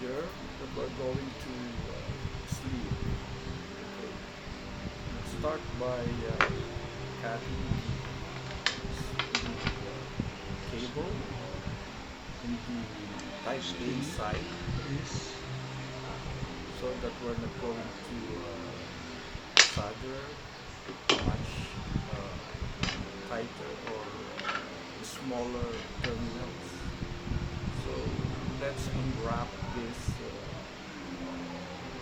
charger that we're going to sleeve. Okay. Let's start by cutting the cable in the type A side so that we're not going to solder much tighter or smaller terminals. So let's unwrap this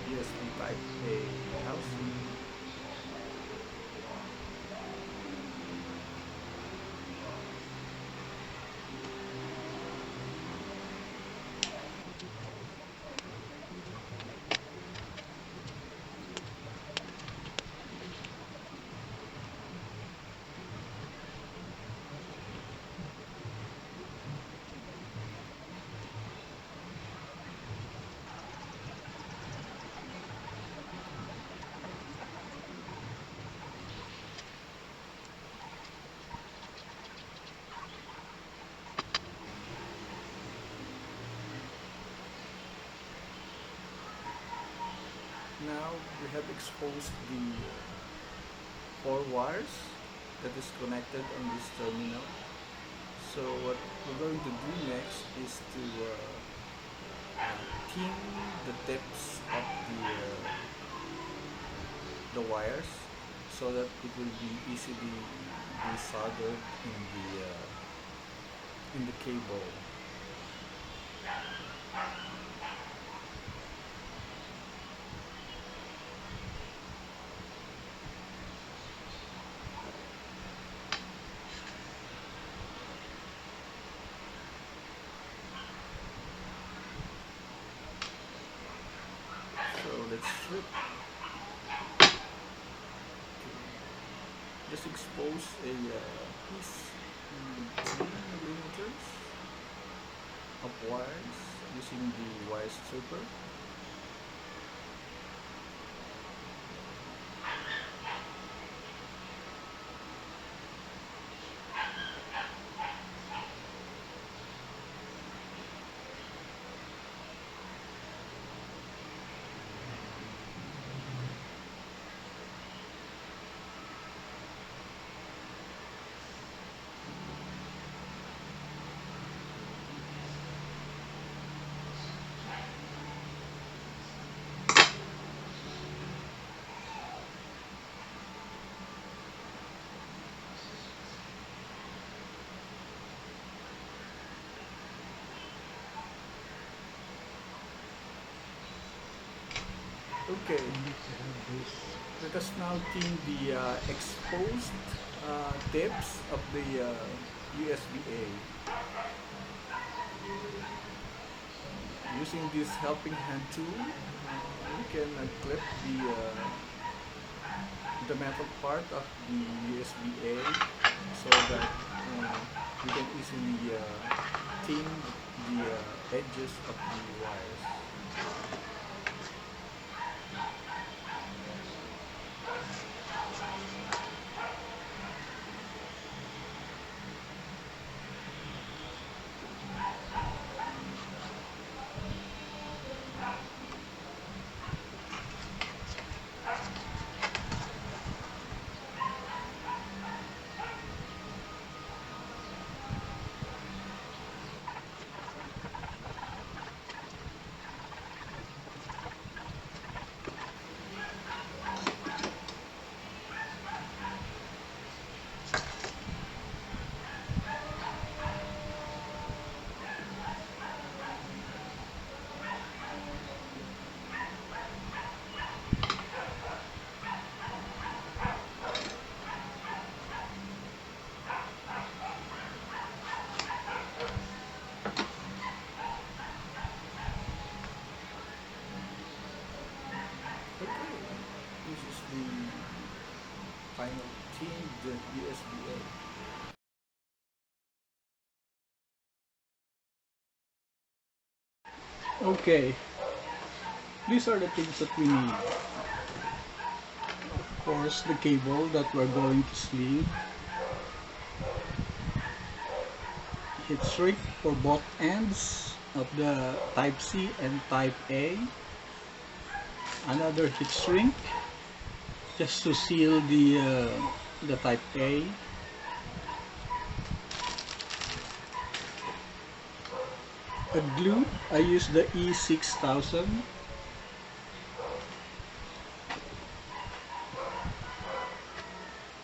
USB type A housing. Now we have exposed the 4 wires that is connected on this terminal. So what we're going to do next is to thin the tips of the wires so that it will be easily be soldered in the cable. So let's strip. Just expose a piece 3 millimeters of wires using the wire stripper. Okay, let us now thin the exposed tips of the USB-A. Using this helping hand tool, we can clip the metal part of the USB-A so that we can easily thin the edges of the wires. This is the final thinned USB-A. Okay, these are the things that we need. Of course, the cable that we're going to sleeve, heat shrink for both ends, of the type C and type A. Another heat shrink just to seal the type A. A glue, I use the E6000.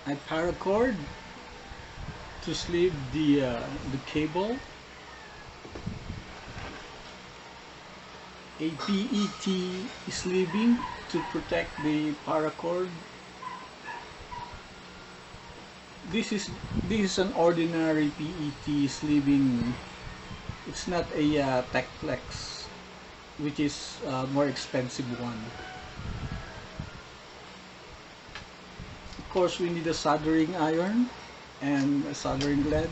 A paracord to sleeve the cable. A PET sleeving to protect the paracord. This is an ordinary PET sleeving. It's not a Techflex, which is a more expensive one. Of course, we need a soldering iron and a soldering lead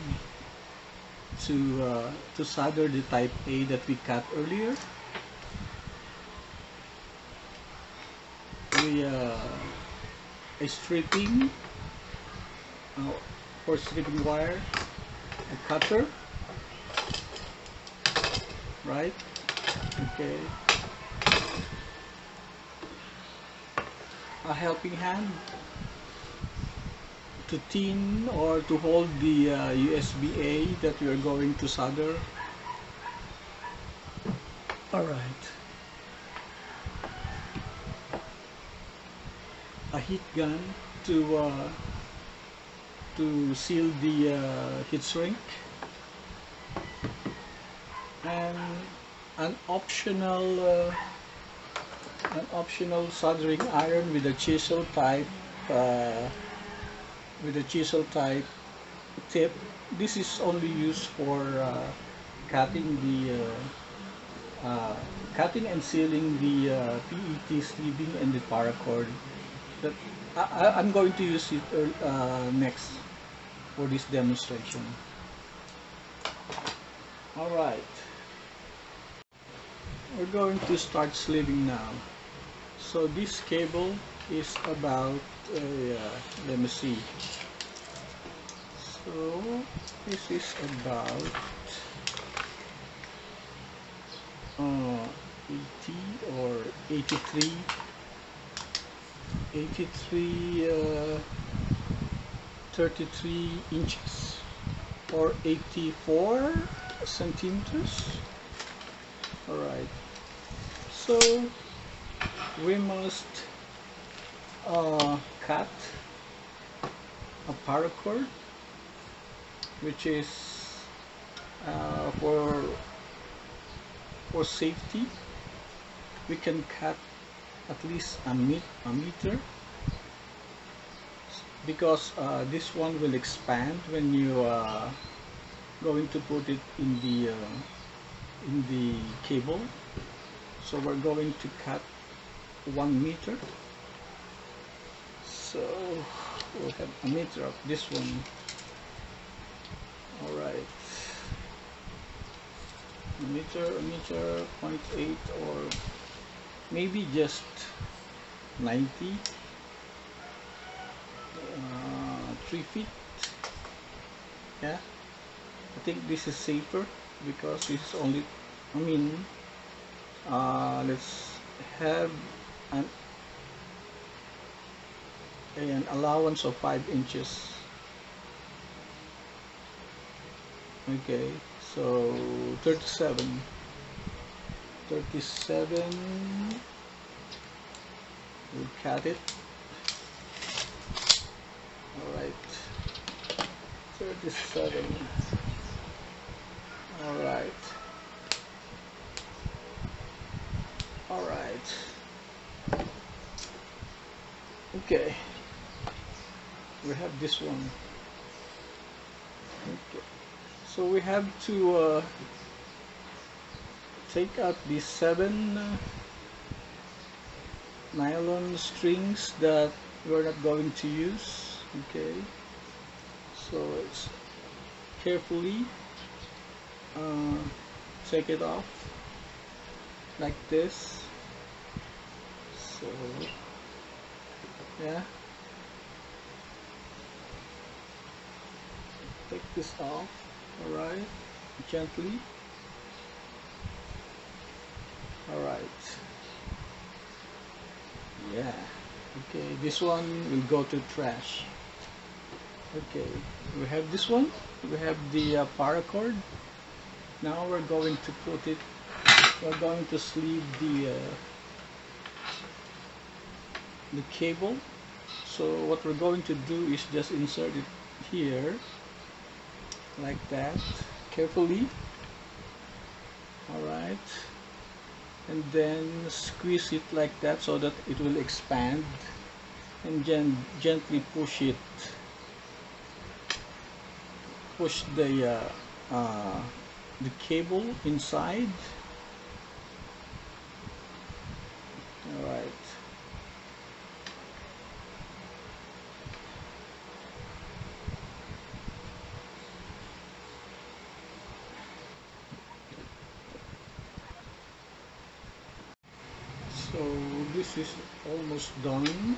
to solder the type A that we cut earlier. A stripping for stripping wire, a cutter, right? Okay. A helping hand to tin or to hold the USB-A that we are going to solder. Alright. A heat gun to seal the heat shrink, and an optional soldering iron with a chisel type tip. This is only used for cutting cutting and sealing the PET sleeving and the paracord. That I'm going to use it next for this demonstration. Alright, we're going to start sleeving now. So this cable is about, let me see. So this is about 80 or 83 33 inches or 84 centimeters. Alright, so we must cut a paracord, which is for safety. We can cut at least a meter, because this one will expand when you are going to put it in the cable. So we're going to cut 1 meter. So we'll have a meter of this one. All right, a meter, 0.8, or maybe just 90, 3 feet. Yeah, I think this is safer because it's only, let's have an allowance of 5 inches. Okay, so 37, we'll cut it. Alright, 37. Alright, okay, we have this one. Okay, so we have to take out these 7 nylon strings that we're not going to use. Okay, so let's carefully take it off like this. So yeah, take this off. Alright, gently. All right. Yeah. Okay, this one will go to trash. Okay, we have this one. We have the paracord. Now we're going to put it. We're going to sleeve the cable. So what we're going to do is just insert it here, like that, carefully. All right, and then squeeze it like that so that it will expand, and then gently push it. Push the cable inside. All right. So this is almost done.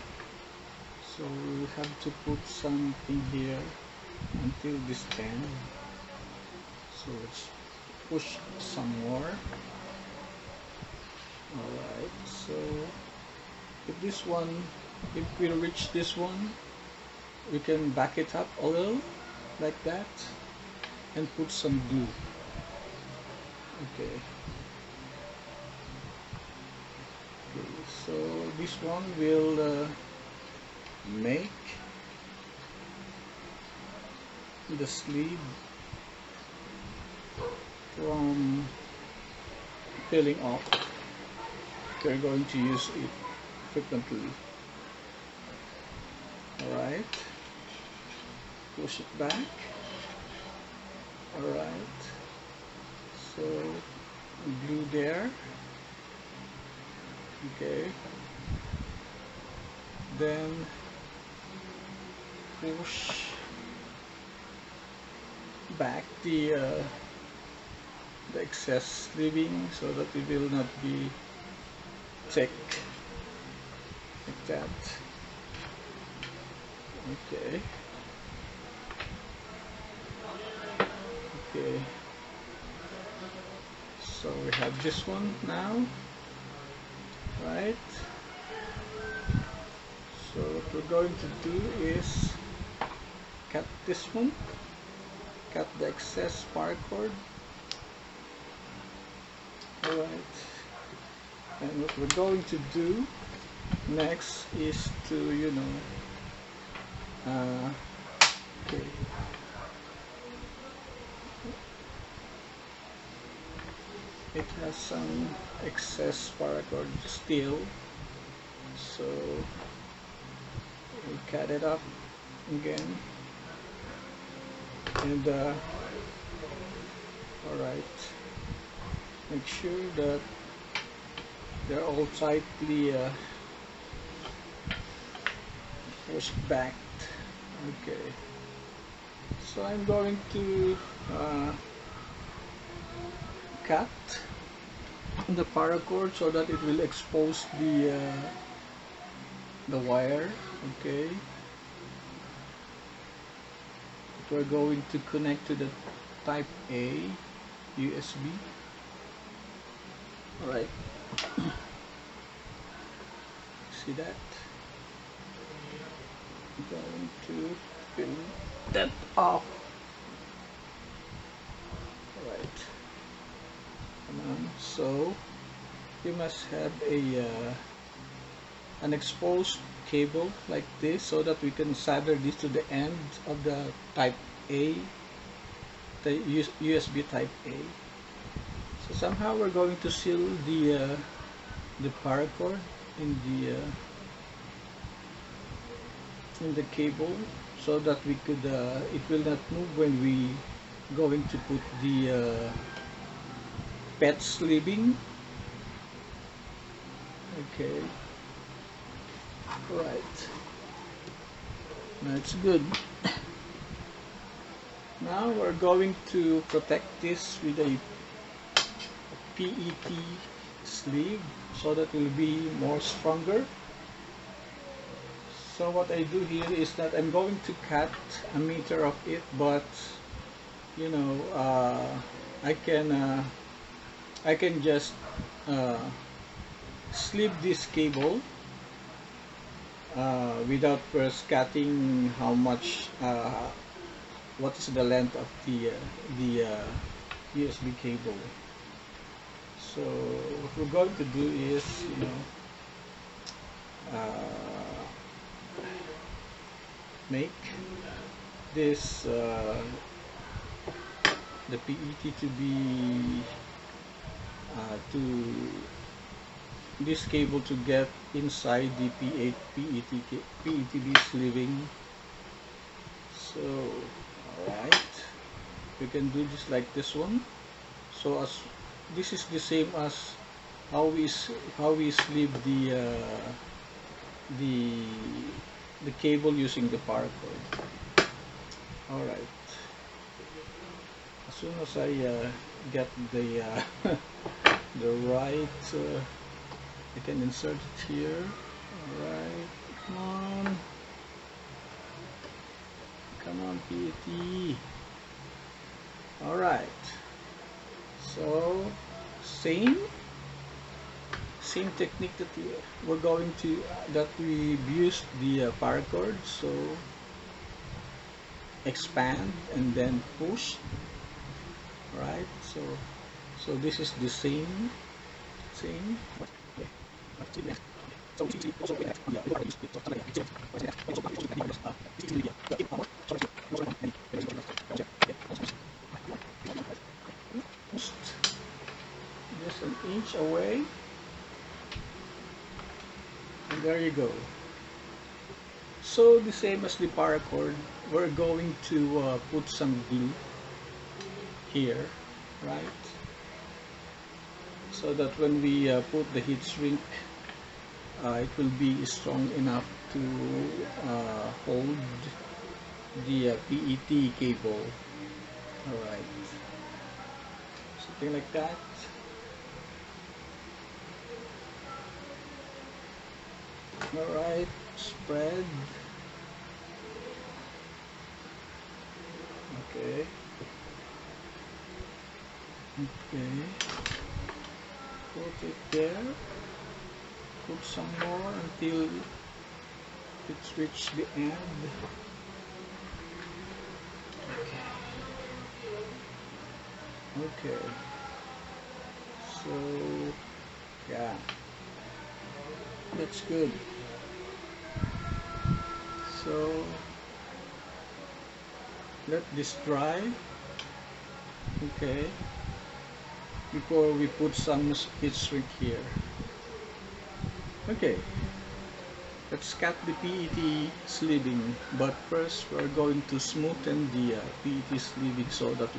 So we have to put something here until this end. So let's push some more. Alright, so if we reach this one, we can back it up a little, like that, and put some glue. Okay. So this one will make the sleeve from peeling off. We're going to use it frequently. Alright, push it back. Alright, so glue there. Okay, then push back the excess sleeving so that it will not be thick, like that. Okay. Okay. So we have this one now, right? So what we're going to do is cut this one, cut the excess paracord. Alright, and what we're going to do next is to, okay, it has some excess paracord still, so we cut it up again, and alright, make sure that they're all tightly pushed back. Okay, so I'm going to cut the paracord so that it will expose the wire. Okay, we're going to connect to the type A USB. Alright, see that? I'm going to pin that off. Alright, so you must have an exposed cable like this so that we can solder this to the end of the type A, the USB type A. So somehow we're going to seal the paracord in the cable so that we could it will not move when we going to put the PET sleeving. Okay, right, that's good. Now we're going to protect this with a PET sleeve so that it will be more stronger. So what I do here is that I'm going to cut a meter of it, but I I can just uh, slip this cable without first cutting how much what is the length of the USB cable. So what we're going to do is, uh, make this the PET to be to this cable to get inside the PETB sleeving. So alright, we can do just like this one. So as this is the same as how we sleeve the cable using the paracord. Alright, as soon as I get the the right I can insert it here. Alright, come on PET. Alright, so same technique that we're going to that we've used the paracord. So expand and then push. Right, so this is the same. Just an inch away, and there you go. So the same as the paracord, we're going to put some glue here, right? So that when we put the heat shrink, it will be strong enough to hold the PET cable. Alright, something like that. Alright, spread. Okay. Put it there. Put some more until it's reached the end. Okay. So yeah, that's good. So let this dry. Okay. Before we put some heat shrink here. Okay, let's cut the PET sleeving, but first we're going to smoothen the PET sleeving so that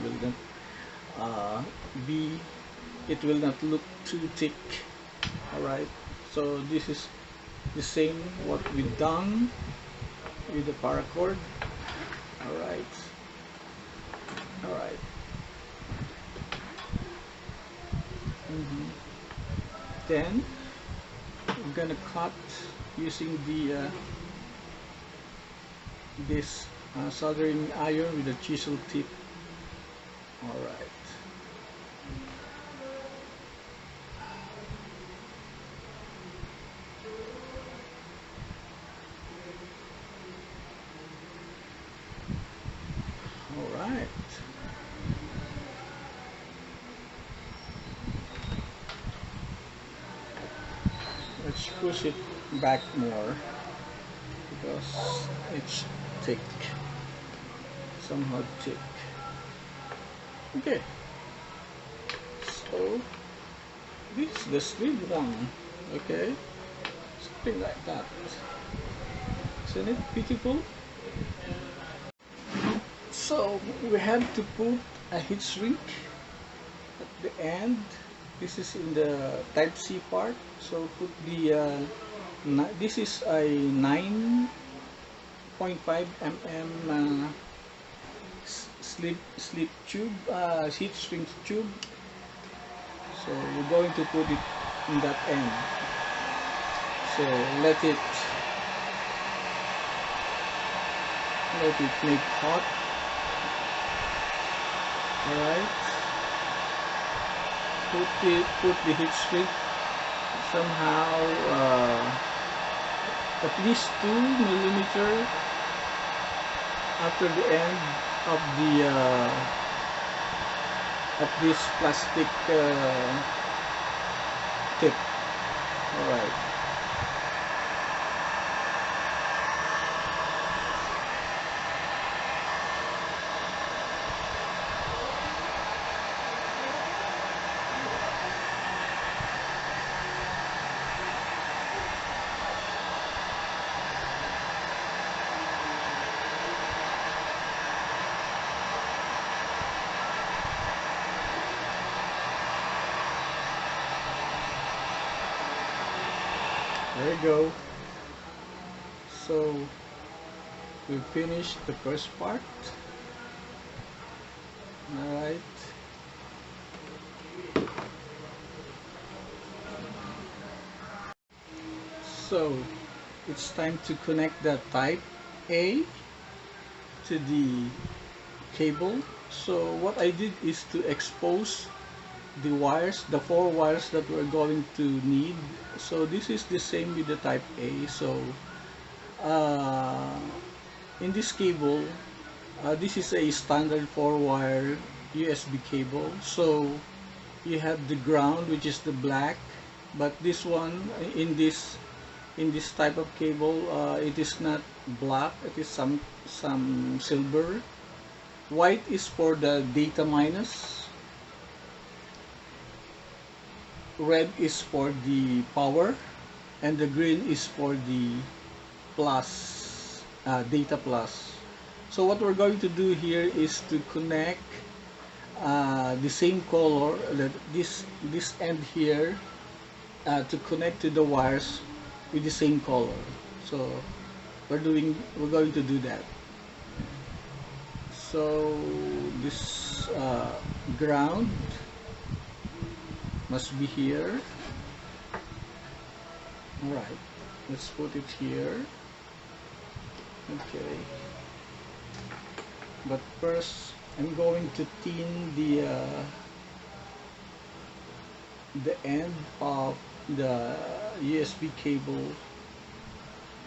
it will not look too thick. Alright, so this is the same what we've done with the paracord. Alright. Then I'm gonna cut using the this soldering iron with a chisel tip. Alright. Alright. Let's push it back more because it's thick, somehow thick. Okay, so this is the sleeve one. Okay, something like that. Isn't it beautiful? So we have to put a heat shrink at the end. This is in the type C part. So put the this is a 9.5 mm slip tube, heat shrink tube. So we're going to put it in that end. So let it make hot. Alright. put the heat shrink somehow at least 2 millimeter after the end of the of this plastic tip. All right. There you go. So we finished the first part. Alright. So it's time to connect the type A to the cable. So what I did is to expose the wires, the 4 wires that we're going to need. So this is the same with the type A. So in this cable, this is a standard 4-wire USB cable. So you have the ground, which is the black, but this one in this type of cable, it is not black. It is some silver. White is for the data minus. Red is for the power, and the green is for the plus, data plus. So what we're going to do here is to connect the same color, this end here, to connect to the wires with the same color. So we're going to do that. So this ground must be here. Alright, let's put it here. Okay, but first I'm going to tin the end of the USB cable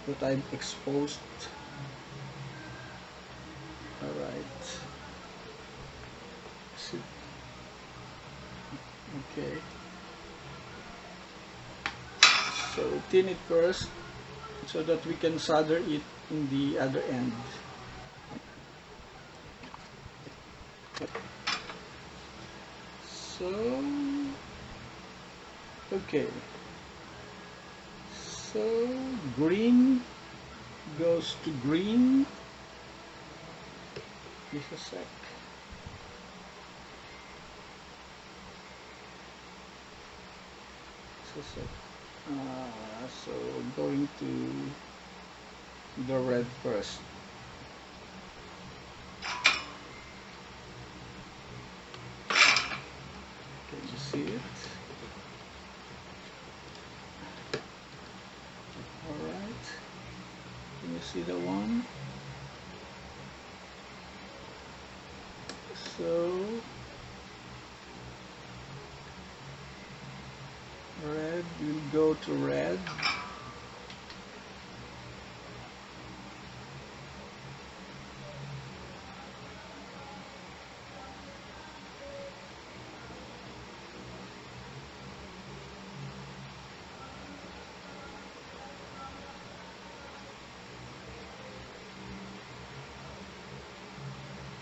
that I've exposed. Alright, okay, so tin it first so that we can solder it in the other end. So okay, so green goes to green. Just a sec. So going to the red first. Can you see it? Alright. Can you see the one? So red will go to red.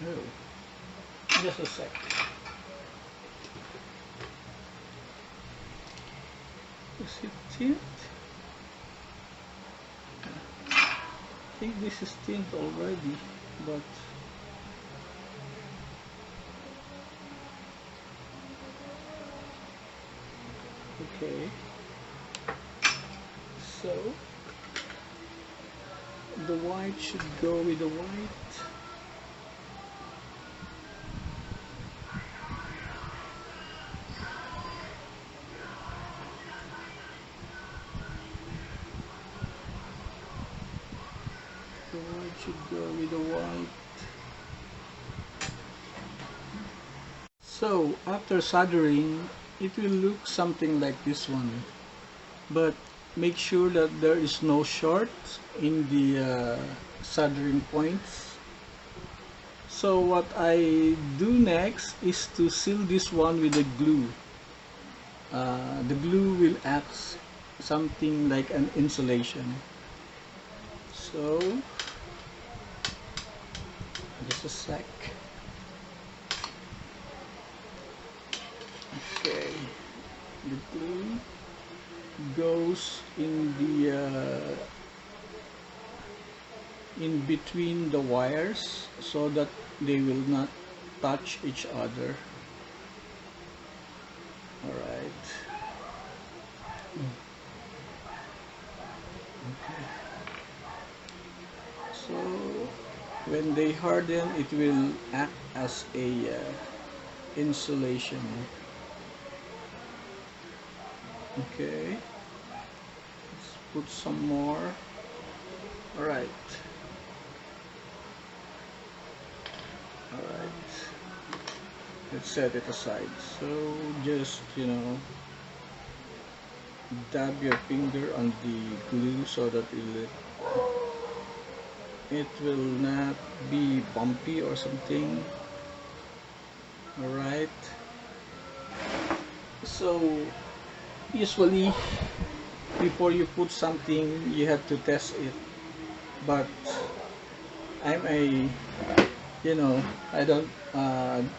Oh, just a sec. Is it tint? I think this is tint already, but okay. So the white should go with the white. The white should go with the white. So after soldering, it will look something like this one, but make sure that there is no short in the soldering points. So what I do next is to seal this one with the glue. The glue will act something like an insulation. So just a sec. Okay, the glue goes in the in between the wires so that they will not touch each other. All right. Okay. So when they harden, it will act as a insulation. Okay, let's put some more. All right. All right. Let's set it aside. So just, dab your finger on the glue so that it will not be bumpy or something. All right. So usually before you put something you have to test it, but I'm a I don't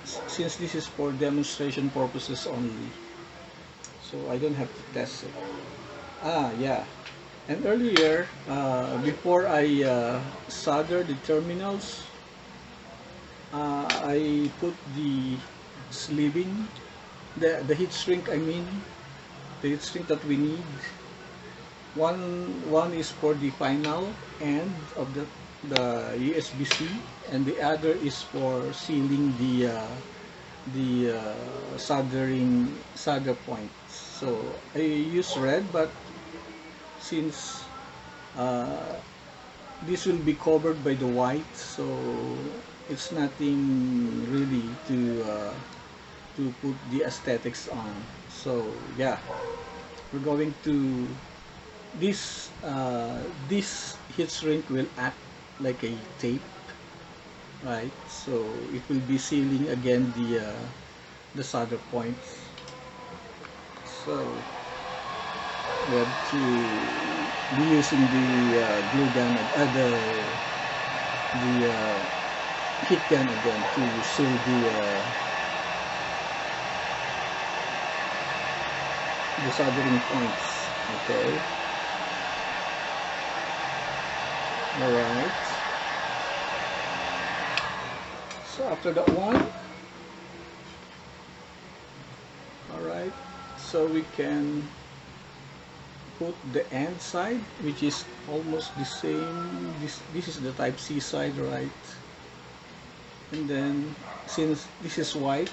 since this is for demonstration purposes only, so I don't have to test it. Yeah, and earlier before I solder the terminals, I put the sleeving, the heat shrink, I mean the heat shrink that we need. One is for the final end of the USB-C, and the other is for sealing the solder points. So I use red, but since this will be covered by the white, so it's nothing really to put the aesthetics on. So yeah, we're going to this heat shrink will act like a tape, right? So it will be sealing again the solder points. So we have to be using the glue gun, the heat gun again to seal the soldering points. Okay. All right. So after that one, all right. So we can put the end side, which is almost the same. This is the Type C side, right? And then since this is white,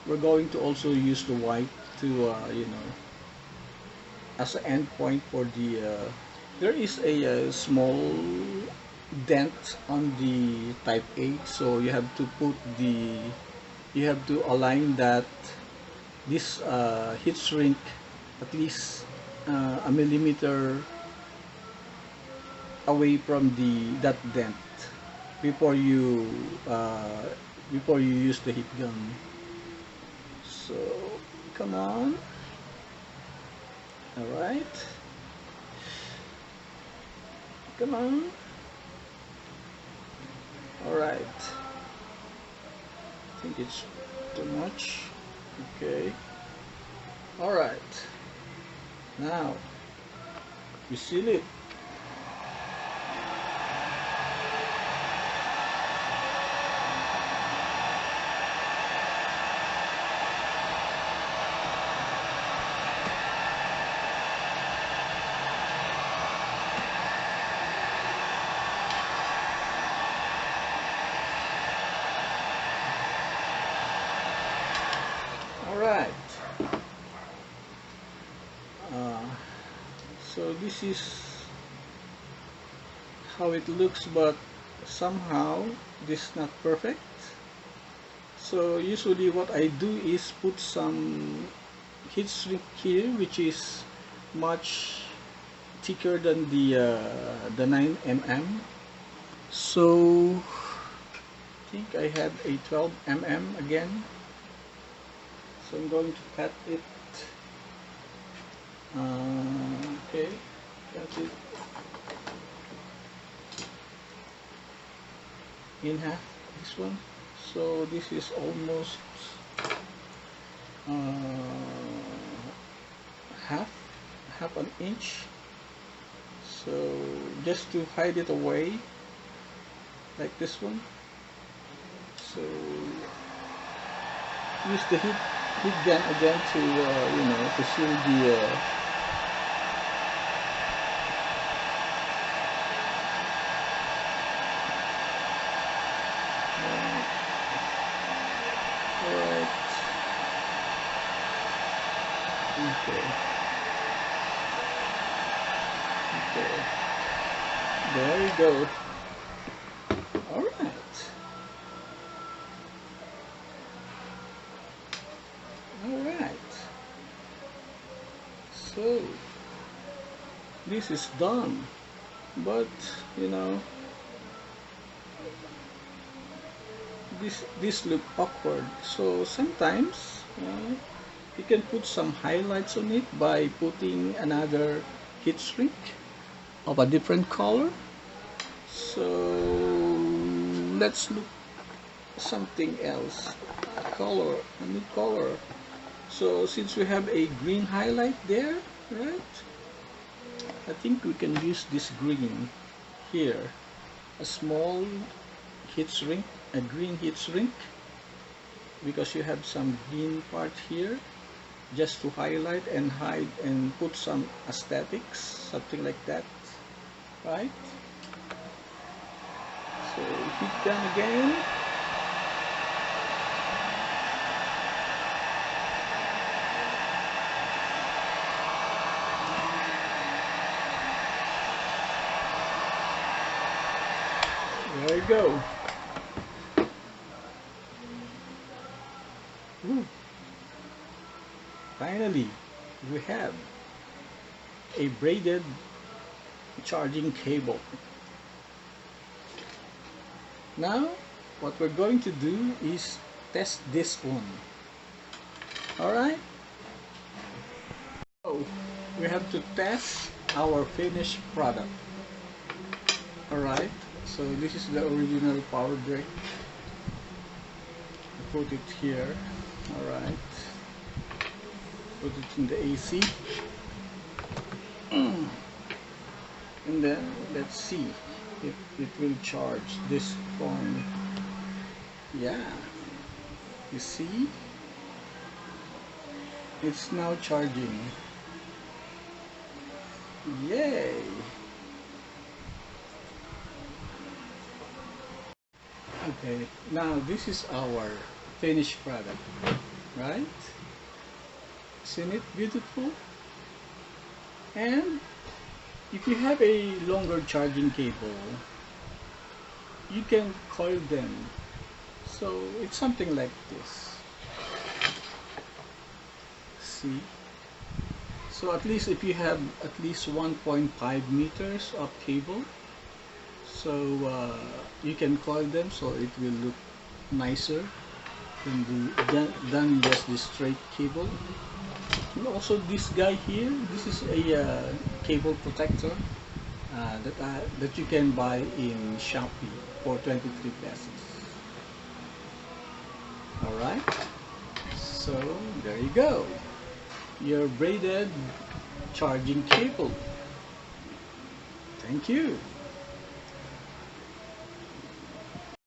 we're going to also use the white to as an end point for the. There is a small dent on the Type A, so you have to align this heat shrink at least a millimeter away from that dent before you use the heat gun. So come on. All right. Come on. All right. I think it's too much. Okay. All right. Now we seal it. Alright, so this is how it looks, but somehow this is not perfect. So usually what I do is put some heat shrink here, which is much thicker than the 9 mm. So I think I have a 12 mm again. So I'm going to cut it. Okay, cut it in half. This one. So this is almost half an inch. So just to hide it away, like this one. So use the heat gun again to to seal the alright. Okay. Okay. There you go. Alright. Alright. So this is done. But this look awkward. So sometimes you can put some highlights on it by putting another heat shrink of a different color. So let's look something else, a new color. So since we have a green highlight there, right, I think we can use this green here, a small heat shrink, a green heat shrink, because you have some green part here, just to highlight and hide and put some aesthetics, something like that, right? So heat gun again. There you go. Woo. Finally, we have a braided charging cable. Now, what we're going to do is test this one. Alright? So, we have to test our finished product. Alright? So, this is the original power brick. I put it here. Alright. Put it in the AC. And then, let's see if it will charge this phone. Yeah, you see, it's now charging. Yay! Okay, now this is our finished product, right? Isn't it beautiful? And if you have a longer charging cable, you can coil them. So it's something like this. See? So at least if you have at least 1.5 meters of cable, so you can coil them so it will look nicer than just the straight cable. And also this guy here, this is a cable protector that you can buy in Shopee for 23 pesos. Alright, so there you go, your braided charging cable. Thank you.